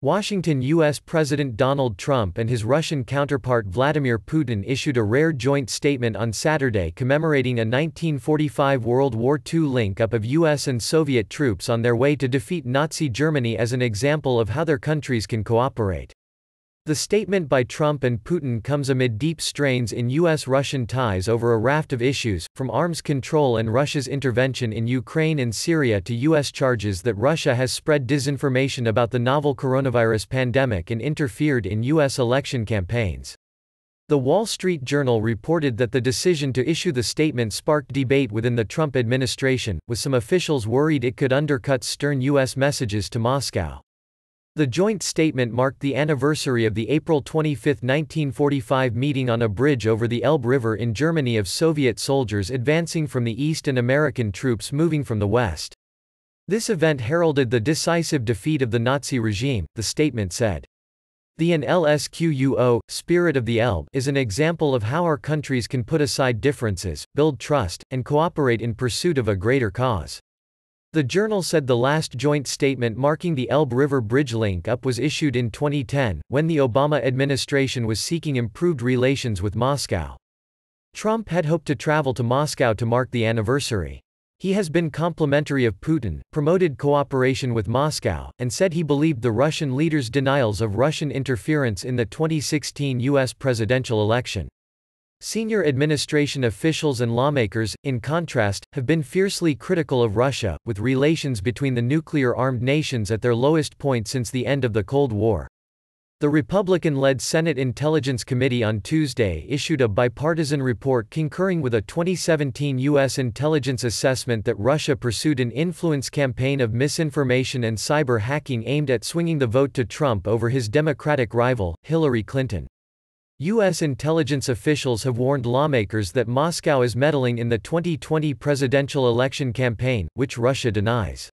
Washington U.S. President Donald Trump and his Russian counterpart Vladimir Putin issued a rare joint statement on Saturday commemorating a 1945 World War II link-up of U.S. and Soviet troops on their way to defeat Nazi Germany as an example of how their countries can cooperate. The statement by Trump and Putin comes amid deep strains in U.S.-Russian ties over a raft of issues, from arms control and Russia's intervention in Ukraine and Syria to U.S. charges that Russia has spread disinformation about the novel coronavirus pandemic and interfered in U.S. election campaigns. The Wall Street Journal reported that the decision to issue the statement sparked debate within the Trump administration, with some officials worried it could undercut stern U.S. messages to Moscow. The joint statement marked the anniversary of the April 25, 1945 meeting on a bridge over the Elbe River in Germany of Soviet soldiers advancing from the east and American troops moving from the west. This event heralded the decisive defeat of the Nazi regime, the statement said. The NLSQUO, Spirit of the Elbe, is an example of how our countries can put aside differences, build trust, and cooperate in pursuit of a greater cause. The journal said the last joint statement marking the Elbe River Bridge link-up was issued in 2010, when the Obama administration was seeking improved relations with Moscow. Trump had hoped to travel to Moscow to mark the anniversary. He has been complimentary of Putin, promoted cooperation with Moscow, and said he believed the Russian leader's denials of Russian interference in the 2016 U.S. presidential election. Senior administration officials and lawmakers, in contrast, have been fiercely critical of Russia, with relations between the nuclear-armed nations at their lowest point since the end of the Cold War. The Republican-led Senate Intelligence Committee on Tuesday issued a bipartisan report concurring with a 2017 U.S. intelligence assessment that Russia pursued an influence campaign of misinformation and cyber hacking aimed at swinging the vote to Trump over his Democratic rival, Hillary Clinton. U.S. intelligence officials have warned lawmakers that Moscow is meddling in the 2020 presidential election campaign, which Russia denies.